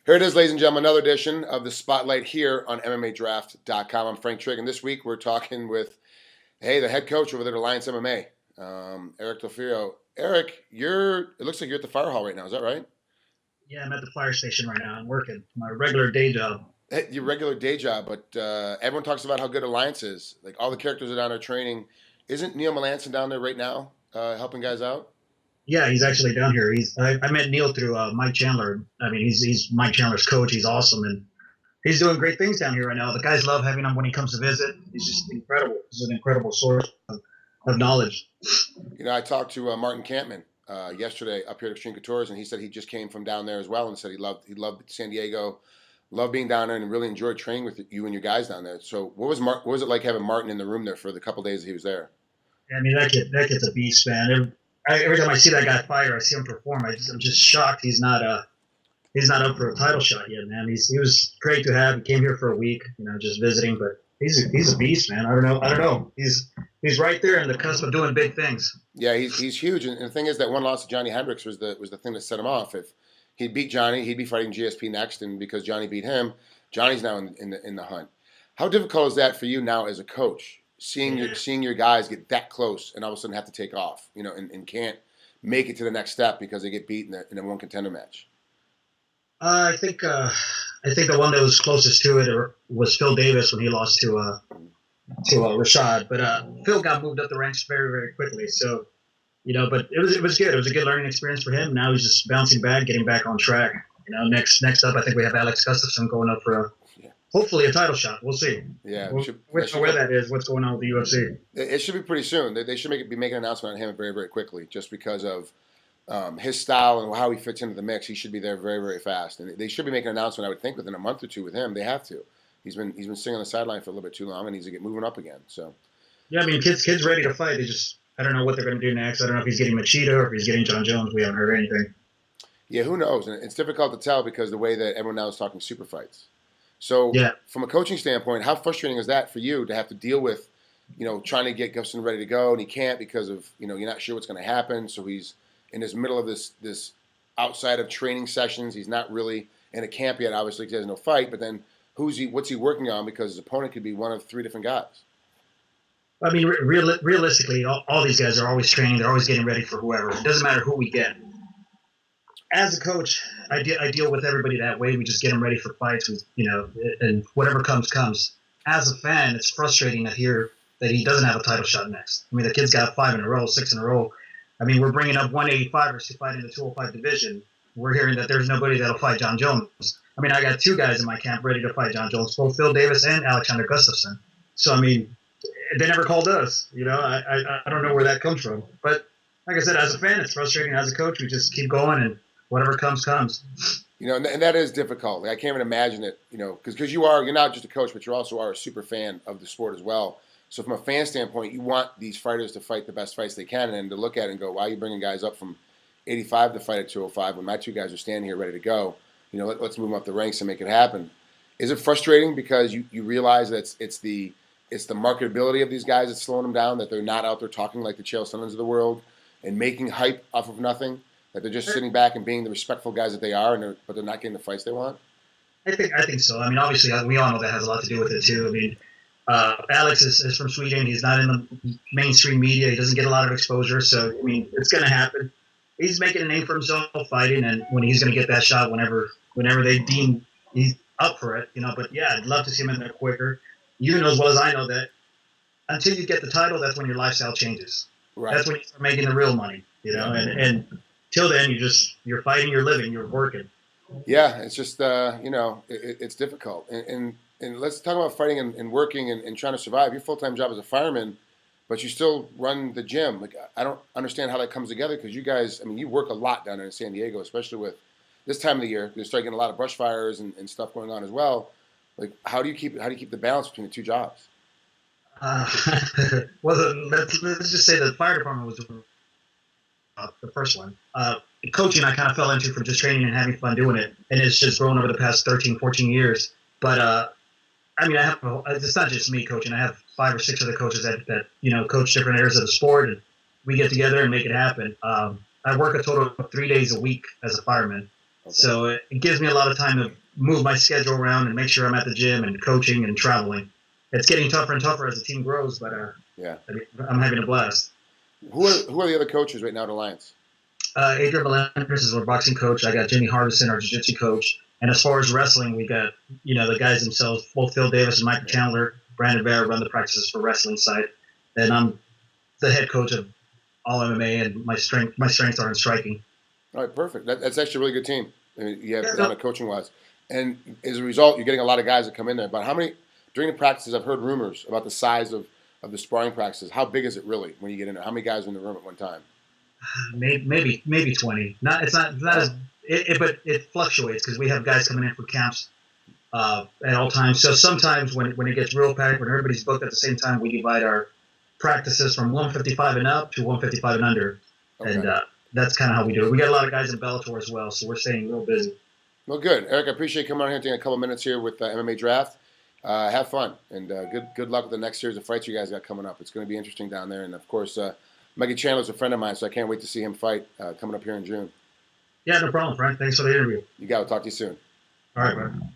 Here it is, ladies and gentlemen, another edition of the Spotlight here on MMADraft.com. I'm Frank Trigg, and this week we're talking with, the head coach over there at Alliance MMA, Eric Fierro. Eric, it looks like you're at the fire hall right now. Is that right? Yeah, I'm at the fire station right now. I'm working my regular day job. Hey, your regular day job, but everyone talks about how good Alliance is. Like all the characters are down there training. Isn't Neil Melanson down there right now helping guys out? Yeah, he's actually down here. I met Neil through Mike Chandler. I mean, he's Mike Chandler's coach. He's awesome, and he's doing great things down here right now. The guys love having him when he comes to visit. He's just incredible. He's an incredible source of knowledge. You know, I talked to Martin Campman yesterday up here at Extreme Couture's, and he said he just came from down there as well, and said he loved San Diego, loved being down there, and really enjoyed training with you and your guys down there. So, what was it like having Martin in the room there for the couple days that he was there? I mean, that kid's a beast, man. Every time I see that guy fight or I see him perform, I'm just shocked he's not up for a title shot yet, man. He was great to have. He came here for a week, just visiting, but he's a beast, man. I don't know. He's right there in the cusp of doing big things. Yeah, he's huge, and the thing is that one loss to Johnny Hendricks was the thing that set him off. If he'd beat Johnny, he'd be fighting GSP next, and because Johnny beat him, Johnny's now in the hunt. How difficult is that for you now as a coach? Seeing your guys get that close and all of a sudden have to take off, and can't make it to the next step because they get beat in a one contender match. I think the one that was closest to it was Phil Davis when he lost to Rashad. But Phil got moved up the ranks very, very quickly. So, but it was good. It was a good learning experience for him. Now he's just bouncing back, getting back on track. Next up, I think we have Alex Gustafson going up for hopefully a title shot. We'll see. Yeah, we don't know where that is. What's going on with the UFC? It should be pretty soon. They should be making an announcement on him very, very quickly, just because of his style and how he fits into the mix. He should be there very, very fast, and they should be making an announcement. I would think within a month or two with him. They have to. He's been sitting on the sideline for a little bit too long, and he's to get moving up again. So. Yeah, I mean, kids ready to fight. I don't know what they're going to do next. I don't know if he's getting Machida or if he's getting John Jones. We haven't heard anything. Yeah, who knows? And it's difficult to tell because the way that everyone now is talking super fights. So, from a coaching standpoint, how frustrating is that for you to have to deal with, trying to get Gustafson ready to go, and he can't because of, you're not sure what's going to happen. So he's in his middle of this outside of training sessions. He's not really in a camp yet, obviously, because he has no fight. But then what's he working on? Because his opponent could be one of three different guys. I mean, realistically, all these guys are always training. They're always getting ready for whoever. It doesn't matter who we get. As a coach, I deal with everybody that way. We just get them ready for fights, and whatever comes. As a fan, it's frustrating to hear that he doesn't have a title shot next. I mean, the kid's got 5 in a row, 6 in a row. I mean, we're bringing up 185ers to fight in the 205 division. We're hearing that there's nobody that'll fight John Jones. I mean, I got 2 guys in my camp ready to fight John Jones, both Phil Davis and Alexander Gustafson. So, I mean, they never called us. I don't know where that comes from. But like I said, as a fan, it's frustrating. As a coach, we just keep going and whatever comes. And that is difficult. I can't even imagine it, because you're not just a coach, but you also are a super fan of the sport as well. So from a fan standpoint, you want these fighters to fight the best fights they can, and to look at it and go, why are you bringing guys up from 85 to fight at 205 when my 2 guys are standing here ready to go? Let's move them up the ranks and make it happen. Is it frustrating because you realize that it's the marketability of these guys that's slowing them down, that they're not out there talking like the Chael Sonnens of the world and making hype off of nothing? That they're just sitting back and being the respectful guys that they are, but they're not getting the fights they want? I think so. I mean, obviously, we all know that has a lot to do with it, too. I mean, Alex is from Sweden. He's not in the mainstream media. He doesn't get a lot of exposure. So, I mean, it's going to happen. He's making a name for himself fighting, and when he's going to get that shot whenever they deem he's up for it, But, yeah, I'd love to see him in there quicker. You know as well as I know that until you get the title, that's when your lifestyle changes. Right. That's when you start making the real money, and till then, you're fighting, you're living, you're working. Yeah, it's just it's difficult. And let's talk about fighting and working and trying to survive. Your full-time job as a fireman, but you still run the gym. Like, I don't understand how that comes together because you guys, I mean, you work a lot down there in San Diego, especially with this time of the year. You're starting getting a lot of brush fires and stuff going on as well. Like, how do you keep the balance between the 2 jobs? Well, let's just say the fire department was the first one. Coaching I kind of fell into from just training and having fun doing it, and it's just grown over the past 13, 14 years. But I mean, it's not just me coaching. I have 5 or 6 other coaches that coach different areas of the sport, and we get together and make it happen. I work a total of 3 days a week as a fireman. So it gives me a lot of time to move my schedule around and make sure I'm at the gym and coaching and traveling. It's getting tougher and tougher as the team grows, but Yeah. I'm having a blast. Who are the other coaches right now at Alliance? Adrian Melendez is our boxing coach. I got Jimmy Hardison, our jiu-jitsu coach. And as far as wrestling, we got, the guys themselves, both Phil Davis and Michael Chandler, Brandon Vera run the practices for wrestling side. And I'm the head coach of all MMA, and my strengths are in striking. All right, perfect. That's actually a really good team. I mean, you have down coaching wise, and as a result, you're getting a lot of guys that come in there. But how many during the practices? I've heard rumors about the size of the sparring practices. How big is it really when you get in there? How many guys are in the room at one time? Maybe 20. It's not as but it fluctuates because we have guys coming in for camps at all times. So sometimes when it gets real packed, when everybody's booked at the same time, we divide our practices from 155 and up to 155 and under, and that's kind of how we do it. We got a lot of guys in Bellator as well, so we're staying real busy. Well, good, Eric. I appreciate you coming on here and taking a couple minutes here with MMA Draft. Have fun, and good luck with the next series of fights you guys got coming up. It's going to be interesting down there, and of course, Mikey Chandler's a friend of mine, so I can't wait to see him fight coming up here in June. Yeah, no problem, Frank. Thanks for the interview. You got to talk to you soon. All right, man.